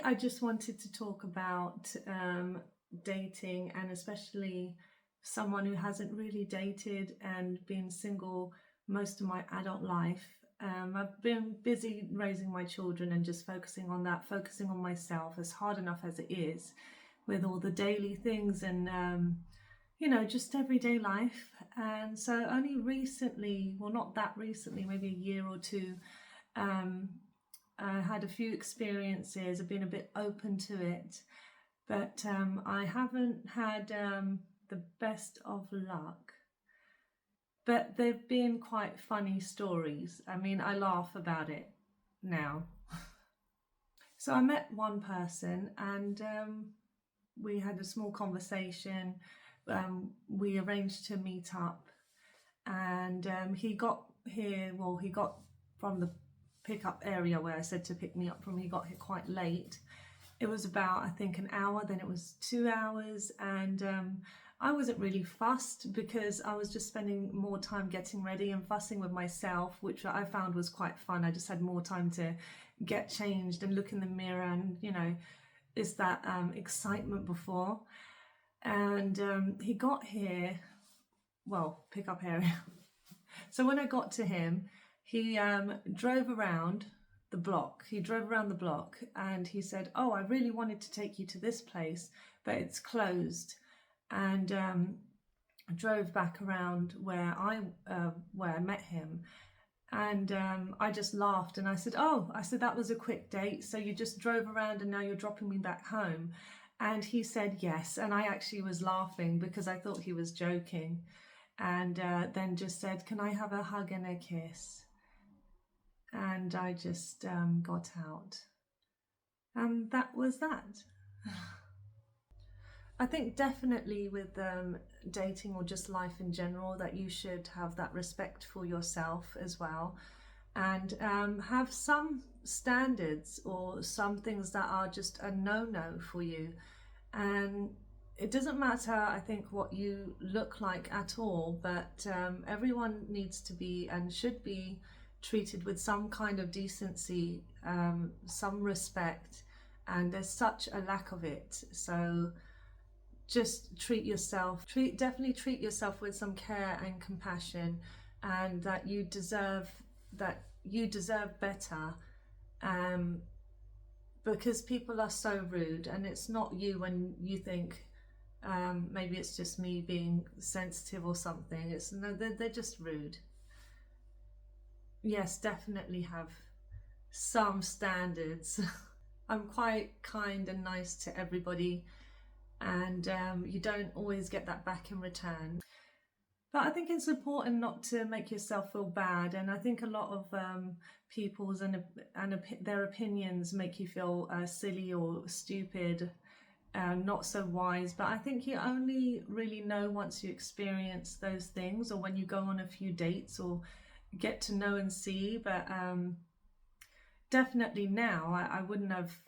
I just wanted to talk about dating, and especially someone who hasn't really dated and been single most of my adult life. I've been busy raising my children and just focusing on that, focusing on myself, as hard enough as it is with all the daily things and, just everyday life. And so only recently, well, not that recently, maybe a year or two, um, I had a few experiences. I've been a bit open to it, but I haven't had the best of luck. But they've been quite funny stories. I mean, I laugh about it now. So I met one person and we had a small conversation. We arranged to meet up, and he got here, well, he got from the pickup area where I said to pick me up from, he got here quite late. It was about, I think, an hour, then it was 2 hours, and I wasn't really fussed because I was just spending more time getting ready and fussing with myself, which I found was quite fun. I just had more time to get changed and look in the mirror, and is that excitement before. And he got here, well, pickup area. So when I got to him, he drove around the block. He drove around the block and he said, "Oh, I really wanted to take you to this place, but it's closed." And drove back around where I met him. And I just laughed and I said, "Oh," I said, "that was a quick date. So you just drove around and now you're dropping me back home?" And he said yes. And I actually was laughing because I thought he was joking. And then just said, "Can I have a hug and a kiss?" And I just got out. And that was that. I think definitely with dating or just life in general, that you should have that respect for yourself as well, and have some standards or some things that are just a no-no for you. And it doesn't matter, I think, what you look like at all, but everyone needs to be and should be treated with some kind of decency, some respect, and there's such a lack of it. So just definitely treat yourself with some care and compassion, and that you deserve better, because people are so rude. And it's not you when you think maybe it's just me being sensitive or something. It's no, they're just rude. Yes, definitely have some standards. I'm quite kind and nice to everybody, and you don't always get that back in return. But I think it's important not to make yourself feel bad, and I think a lot of people's and their opinions make you feel silly or stupid, not so wise. But I think you only really know once you experience those things, or when you go on a few dates or get to know and see. But definitely now I wouldn't have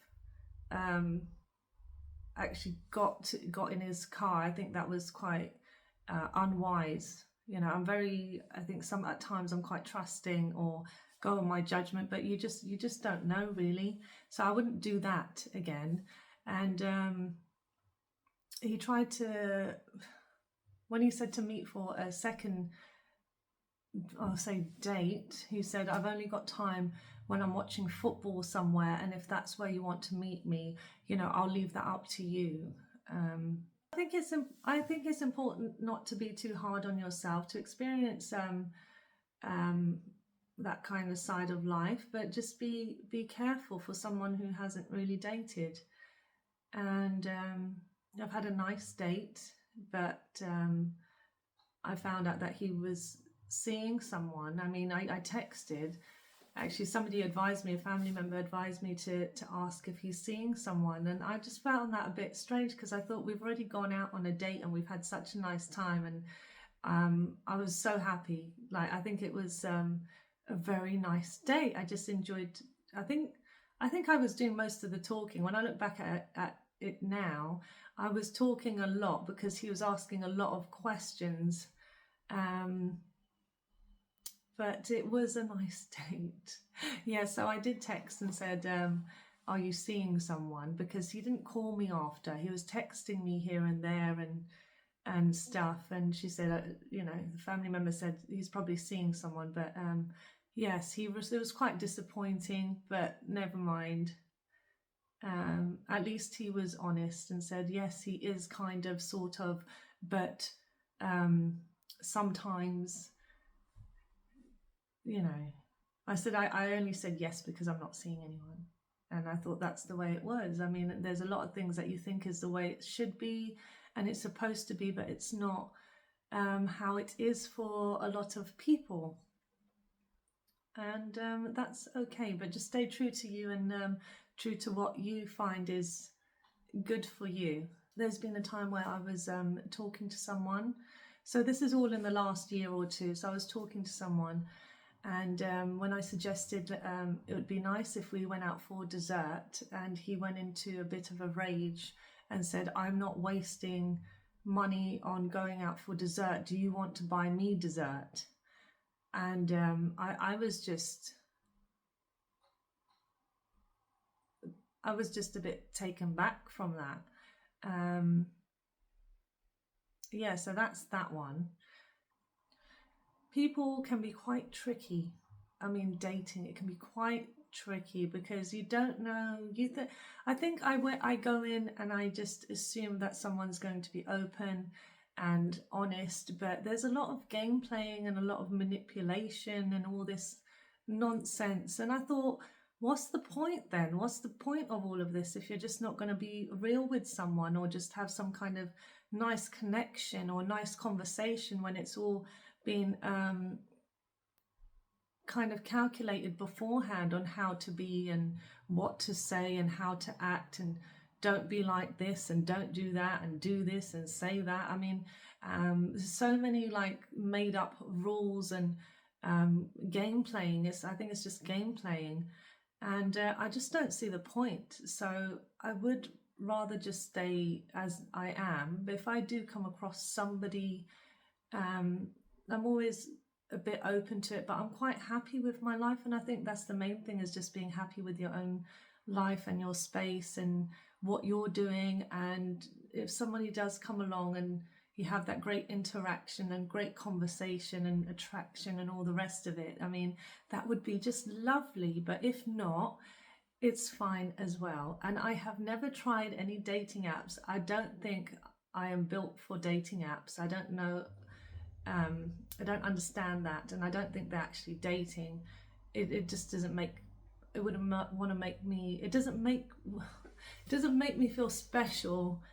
actually got in his car. I think that was quite unwise. I think at times I'm quite trusting or go on my judgment, but you just don't know really. So I wouldn't do that again. And he tried to, when he said to meet for a second, I'll say date, he said, "I've only got time when I'm watching football somewhere, and if that's where you want to meet me, I'll leave that up to you." I think it's important not to be too hard on yourself, to experience that kind of side of life, but just be careful for someone who hasn't really dated. And I've had a nice date, but I found out that he was seeing someone. I mean, I texted. Actually, a family member advised me to ask if he's seeing someone, and I just found that a bit strange because I thought we've already gone out on a date and we've had such a nice time, and I was so happy. Like, I think it was a very nice date. I just enjoyed. I think I was doing most of the talking. When I look back at it now, I was talking a lot because he was asking a lot of questions. But it was a nice date. Yeah, so I did text and said, are you seeing someone? Because he didn't call me after. He was texting me here and there and stuff. And she said, you know, the family member said he's probably seeing someone. But yes, it was quite disappointing, but never mind. At least he was honest and said, yes, he is kind of, sort of, but sometimes, you know, I said, I only said yes because I'm not seeing anyone. And I thought that's the way it was. I mean, there's a lot of things that you think is the way it should be and it's supposed to be, but it's not how it is for a lot of people. And that's okay, but just stay true to you and true to what you find is good for you. There's been a time where I was talking to someone. So this is all in the last year or two. So I was talking to someone, and when I suggested it would be nice if we went out for dessert, and he went into a bit of a rage and said, I'm not wasting money on going out for dessert. Do you want to buy me dessert? And I was just a bit taken back from that. Yeah, so that's that one. People can be quite tricky. I mean, dating, it can be quite tricky because you don't know. I think I go in and I just assume that someone's going to be open and honest, but there's a lot of game playing and a lot of manipulation and all this nonsense. And I thought, what's the point then? What's the point of all of this if you're just not going to be real with someone or just have some kind of nice connection or nice conversation when it's all been kind of calculated beforehand on how to be and what to say and how to act, and don't be like this and don't do that and do this and say that. I mean, so many like made up rules and game playing. I think it's just game playing, and I just don't see the point. So I would rather just stay as I am. But if I do come across somebody, I'm always a bit open to it, but I'm quite happy with my life. And I think that's the main thing, is just being happy with your own life and your space and what you're doing. And if somebody does come along and you have that great interaction and great conversation and attraction and all the rest of it, I mean, that would be just lovely. But if not, it's fine as well. And I have never tried any dating apps. I don't think I am built for dating apps. I don't know. I don't understand that, and I don't think they're actually dating. It just doesn't make. It wouldn't want to make me. It doesn't make me feel special.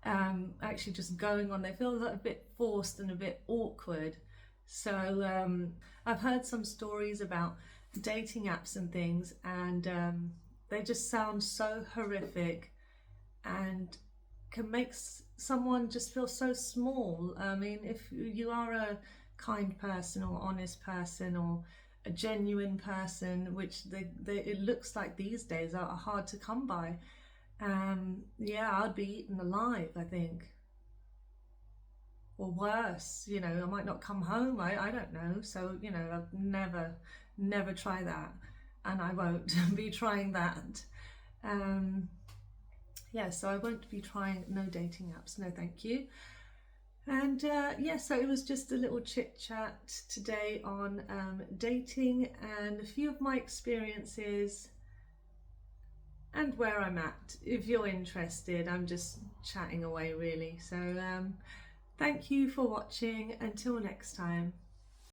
Actually, just going on, they feel like a bit forced and a bit awkward. So I've heard some stories about dating apps and things, and they just sound so horrific and can make someone just feel so small. I mean, if you are a kind person or honest person or a genuine person, which it looks like these days are hard to come by, yeah, I'd be eaten alive, I think. Or worse, you know, I might not come home, I don't know. So, you know, I've never try that, and I won't be trying that. Yeah, so I won't be trying no dating apps, no thank you. And yeah, so it was just a little chit chat today on dating and a few of my experiences and where I'm at. If you're interested, I'm just chatting away really. So thank you for watching. Until next time.